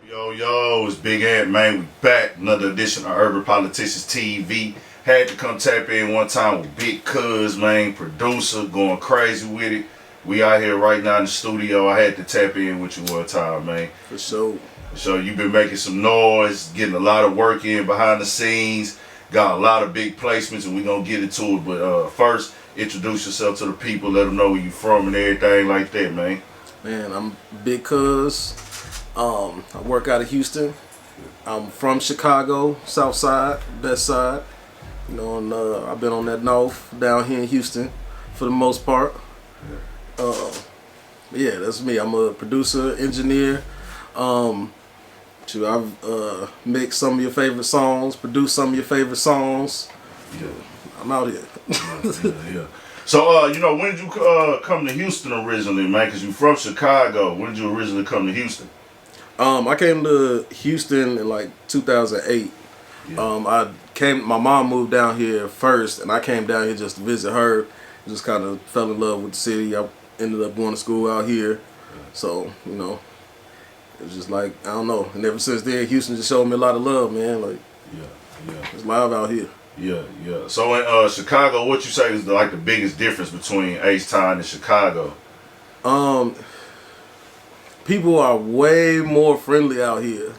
Yo, it's Big Ant, man. We back. Another edition of Urban Politicians TV. Had to come tap in one time with Bigg Cuz, man. Producer, going crazy with it. We out here right now in the studio. I had to tap in with you one time, man. For sure. So you've been making some noise, getting a lot of work in behind the scenes. Got a lot of big placements, and we're going to get into it. But first, introduce yourself to the people. Let them know where you from and everything like that, man. Man, I'm Bigg Cuz. I work out of Houston. I'm from Chicago, South Side, Best Side. You know, and I've been on that north down here in Houston for the most part. Yeah, that's me. I'm a producer, engineer. I've mixed some of your favorite songs, produced some of your favorite songs. Yeah. I'm out here. Yeah. So, when did you come to Houston originally, man? Because you from Chicago. When did you originally come to Houston? I came to Houston in like 2008. Yeah. My mom moved down here first, and I came down here just to visit her. Just kind of fell in love with the city. I ended up going to school out here. So, it was just like, I don't know. And ever since then, Houston just showed me a lot of love, man. Like, it's live out here. Yeah. So in Chicago, what you say is the biggest difference between H-Town and Chicago? People are way more friendly out here.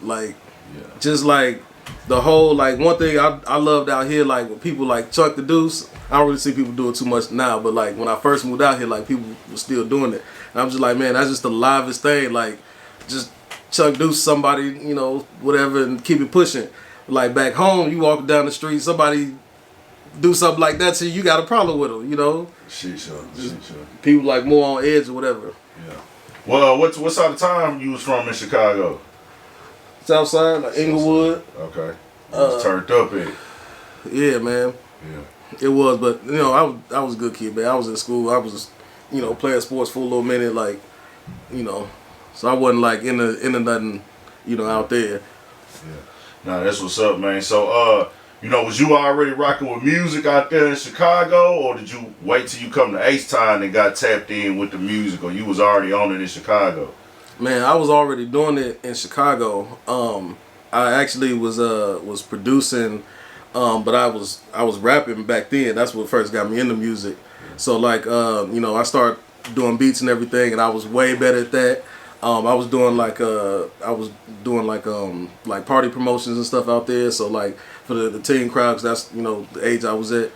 Just like the whole, one thing I loved out here, when people Chuck the Deuce. I don't really see people do it too much now, but when I first moved out here, people were still doing it. And I'm just like, man, that's just the livest thing. Just Chuck Deuce somebody, whatever, and keep it pushing. Back home, you walk down the street, somebody do something like that to you, you got a problem with them, Shit, sure. People more on edge or whatever. Yeah. Well, what side of town you was from in Chicago? South Side, Inglewood. Okay. You was turned up in. Yeah, man. Yeah. It was, but I was a good kid, man. I was in school. I was, playing sports for a little minute, so I wasn't into nothing, out there. Yeah. Nah, that's what's up, man. So, was you already rocking with music out there in Chicago, or did you wait till you come to H-Town and got tapped in with the music, or you was already on it in Chicago? Man, I was already doing it in Chicago. I actually was producing, but I was rapping back then. That's what first got me into music. So I started doing beats and everything, and I was way better at that. I was doing party promotions and stuff out there. So for the teen crowd, 'cause that's the age I was at.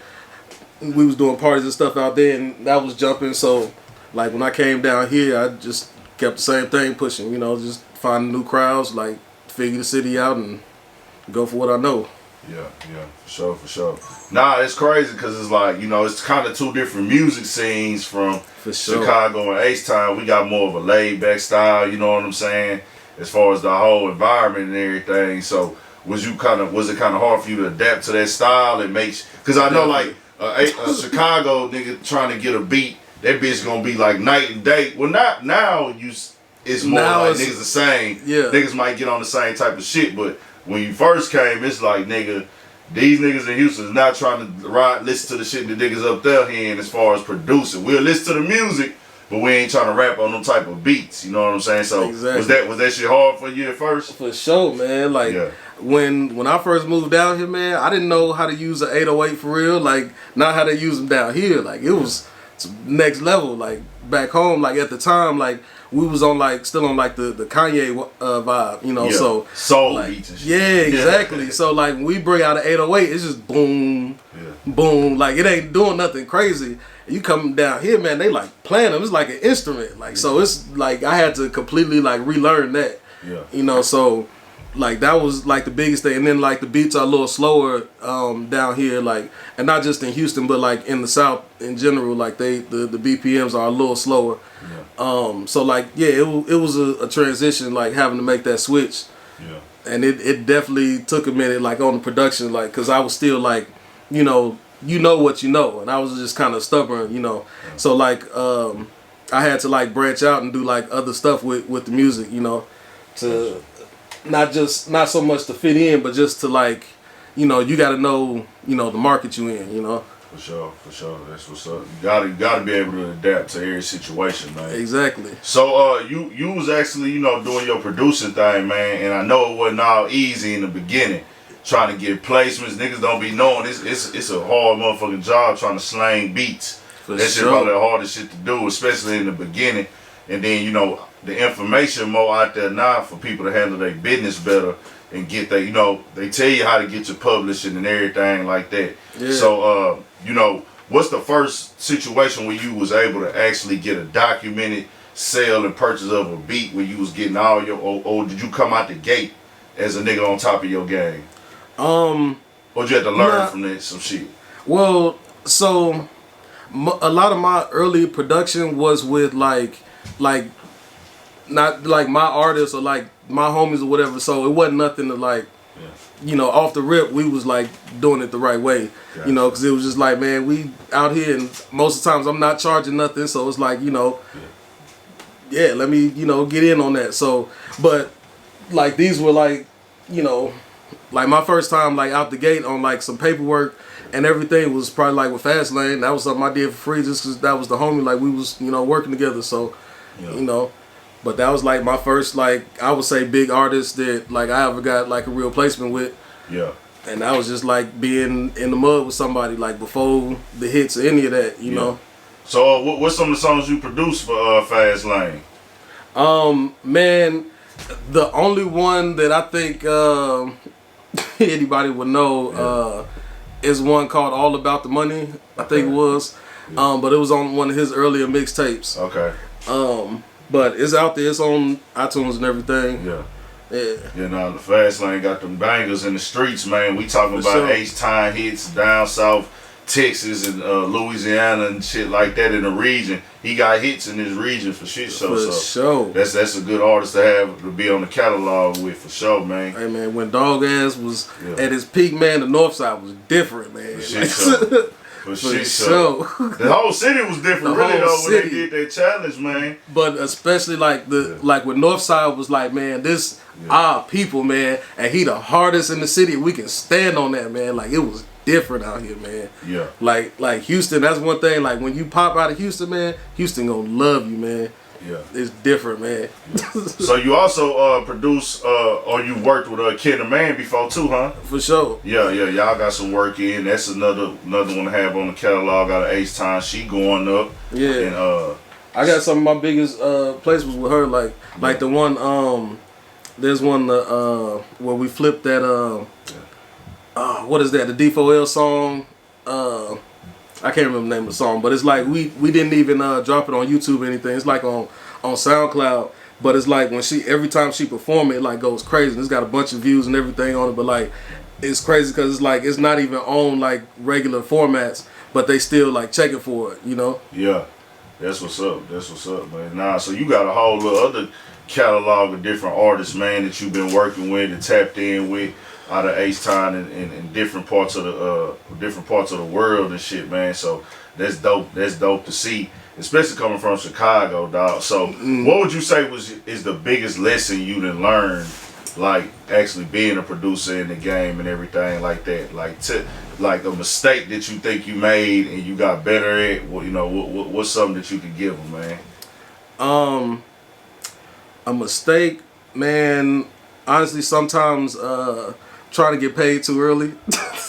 We was doing parties and stuff out there, and that was jumping. So when I came down here, I just kept the same thing pushing. Just finding new crowds, figure the city out and go for what I know. Yeah, for sure. Nah, it's crazy because it's it's kind of two different music scenes from Chicago and H-Town. We got more of a laid back style, you know what I'm saying, as far as the whole environment and everything. So was it kind of hard for you to adapt to that style? It makes, because I know a Chicago nigga trying to get a beat, that bitch gonna be night and day. Well, not now. It's more niggas the same. Yeah, niggas might get on the same type of shit, but when you first came, it's nigga, these niggas in Houston is not trying to listen to the shit that niggas up there hearing as far as producing. We'll listen to the music, but we ain't trying to rap on them type of beats. You know what I'm saying? So exactly. was that shit hard for you at first? For sure, man. When I first moved down here, man, I didn't know how to use an 808 for real. Not how they use them down here. It was next level. Back home, at the time, we was on still on the Kanye vibe, so soul beats and shit. Yeah, exactly. Yeah. So when we bring out an 808, it's just boom, boom. It ain't doing nothing crazy. You come down here, man, they playing them. It's like an instrument. So it's I had to completely relearn that. Yeah. So that was the biggest thing. And then the beats are a little slower down here, and not just in Houston, but in the South in general. The BPMs are a little slower. Yeah. It was a transition, having to make that switch. Yeah. And it definitely took a minute, on the production, because I was still you know what you know, and I was just kind of stubborn, Yeah. So I had to branch out and do other stuff with the music, to not so much to fit in, but just to you got to know the market you in, For sure, for sure. That's what's up. You gotta be able to adapt to every situation, man. Exactly. So you was actually, you know, doing your producing thing, man, and I know it wasn't all easy in the beginning. Trying to get placements, niggas don't be knowing it's a hard motherfucking job trying to slang beats. That shit probably the hardest shit to do, especially in the beginning. And then, you know, the information more out there now for people to handle their business better and get their, you know, they tell you how to get your publishing and everything like that. Yeah. So, you know, what's the first situation where you was able to actually get a documented sale and purchase of a beat where you was getting all your, or did you come out the gate as a nigga on top of your game? Or you had to learn from that some shit? Well, so a lot of my early production was with like not like my artists or like my homies or whatever. So it wasn't nothing to like, you know, off the rip. We was like doing it the right way, you know, because it was just like, man, we out here and most of the times I'm not charging nothing. So it's like, you know, yeah, let me, you know, get in on that. So, but like these were like, you know, like my first time like out the gate on like some paperwork and everything was probably like with Fastlane. That was something I did for free just because that was the homie. Like we was, you know, working together. So, you know, but that was like my first like I would say big artist that like I ever got like a real placement with. Yeah. And that was just like being in the mud with somebody like before the hits or any of that, you know. So what's some of the songs you produced for Fastlane? Man, the only one that I think anybody would know is one called All About the Money, I think it was. But it was on one of his earlier mixtapes. Okay. But it's out there, it's on iTunes and everything. Yeah. You know, the Fastlane got them bangers in the streets, man. We talking about H-Time hits down south Texas and Louisiana and shit like that in the region. He got hits in his region for shit show. For sure. That's a good artist to have to be on the catalog with for sure, man. Hey man, when Dog Ass was at his peak, man, the North Side was different, man. For shit show. For shit show. The whole city was different, really though, when they did their challenge, man. But especially like like when Northside was like, man, this our people, man, and he the hardest in the city. We can stand on that, man. Like it was different out here, man. Yeah. Like Houston, that's one thing. Like when you pop out of Houston, man, Houston gonna love you, man. Yeah. It's different, man. Yeah. So you also produce or you worked with Kid the Man before too, huh? For sure. Yeah. Y'all got some work in. That's another one to have on the catalog out of H-Time. She going up. Yeah. And I got some of my biggest placements with her, like the one there's one where we flipped that what is that? The D4L song. I can't remember the name of the song, but it's like we didn't even drop it on YouTube or anything. It's like on SoundCloud, but it's like when every time she perform it like goes crazy. And it's got a bunch of views and everything on it, but like it's crazy because it's like it's not even on like regular formats, but they still like checking for it, you know? Yeah, that's what's up. That's what's up, man. Nah, so you got a whole other catalog of different artists, man, that you've been working with and tapped in with out of H-Time in different parts of the world and shit, man. So that's dope. That's dope to see, especially coming from Chicago, dog. So what would you say is the biggest lesson you done learned, like actually being a producer in the game and everything like that? Like a mistake that you think you made and you got better at. Well, you know, what's something that you could give them, man? A mistake, man. Honestly, sometimes trying to get paid too early.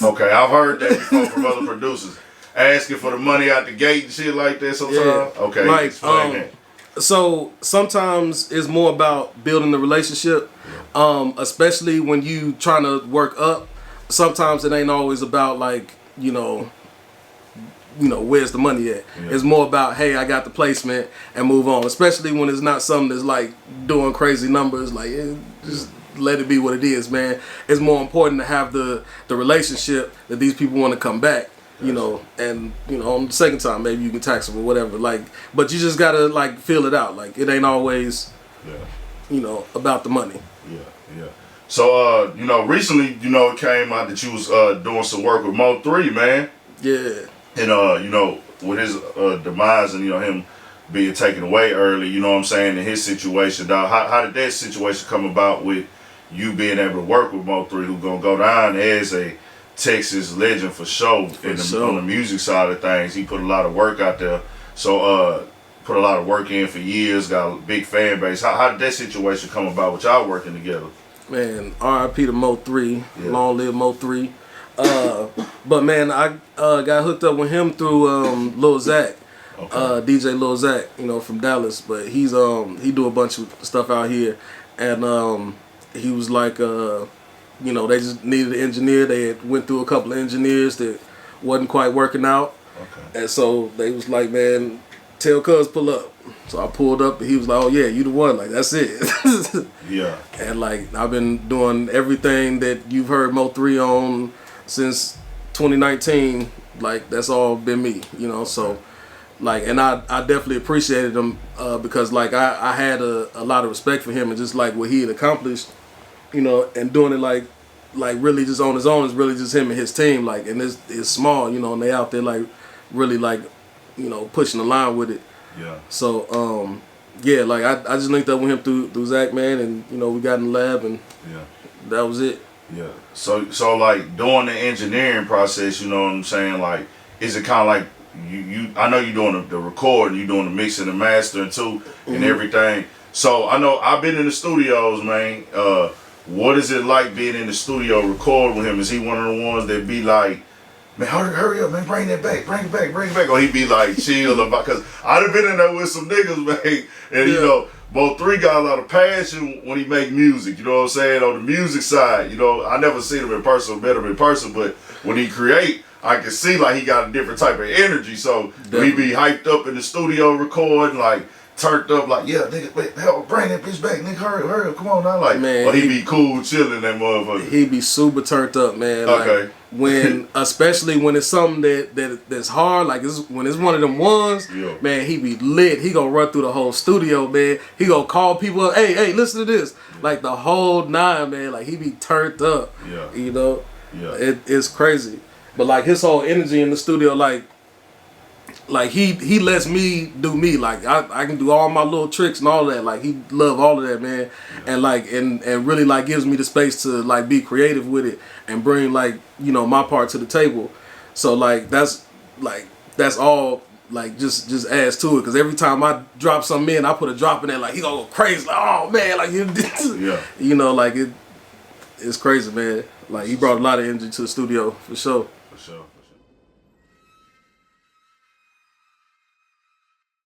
Okay, I've heard that before from other producers. Asking for the money out the gate and shit like that sometimes. Yeah. Okay, like, explain that. So sometimes it's more about building the relationship, especially when you trying to work up. Sometimes it ain't always about like, you know, where's the money at? Yeah. It's more about, hey, I got the placement and move on. Especially when it's not something that's like doing crazy numbers. Like, just let it be what it is, man. It's more important to have the relationship that these people want to come back, you know, and, you know, on the second time, maybe you can tax them or whatever. Like, but you just got to, like, feel it out. Like, it ain't always, you know, about the money. Yeah. So, you know, recently, you know, it came out that you was doing some work with Mo3, man. Yeah. And, you know, with his demise and, you know, him being taken away early, you know what I'm saying, in his situation, dog, how did that situation come about with you being able to work with Mo3, who gonna go down as a Texas legend for sure. On the music side of things, he put a lot of work out there. So put a lot of work in for years. Got a big fan base. How did that situation come about with y'all working together? Man, R.I.P. to Mo3. Yeah. Long live Mo3. But man, I got hooked up with him through Lil Zach. Okay. DJ Lil Zach, you know, from Dallas, but he do a bunch of stuff out here, and he was like, you know, they just needed an engineer. They had went through a couple of engineers that wasn't quite working out, and so they was like, man, tell Cuz pull up. So I pulled up, and he was like, oh yeah, you the one, like that's it. Yeah. And like I've been doing everything that you've heard Mo3 on since 2019. Like that's all been me, you know. So. Like, and I definitely appreciated him because like I had a lot of respect for him and just like what he had accomplished, you know, and doing it like really just on his own is really just him and his team, like, and it's small, you know, and they out there like really like, you know, pushing the line with it. Yeah. So yeah, like I just linked up with him through Zach, man, and you know we got in the lab and that was it. Yeah. So like during the engineering process, you know what I'm saying, like is it kind of like I know you're doing the recording, you're doing the mixing and mastering too, and everything. So I know I've been in the studios, man. What is it like being in the studio recording with him? Is he one of the ones that be like, man, hurry up, man, bring it back, or he be like chill about? Cause I done been in there with some niggas, man, and you know, Mo3 got a lot of passion when he make music. You know what I'm saying? On the music side, you know, I never seen him in person, met him in person, but when he create, I can see like he got a different type of energy. So we be hyped up in the studio recording, like turned up, like yeah, nigga, wait, hell, bring that bitch back, nigga, hurry up, come on now, like. Man, or he be cool, chilling that motherfucker. He be super turned up, man. Okay. Like, when especially when it's something that's hard, like when it's one of them ones, man, he be lit. He gonna run through the whole studio, man. He gonna call people up, hey, listen to this, like the whole nine, man. Like he be turned up. Yeah. You know. Yeah. It's crazy. But like his whole energy in the studio, like he lets me do me. Like I can do all my little tricks and all that. Like he love all of that, man. And like and really like gives me the space to like be creative with it and bring like, you know, my part to the table. So like that's all like just adds to it. Cause every time I drop something in, I put a drop in there. Like he gonna go crazy. Like oh man, like you know, like it's crazy, man. Like he brought a lot of energy to the studio for sure. For sure.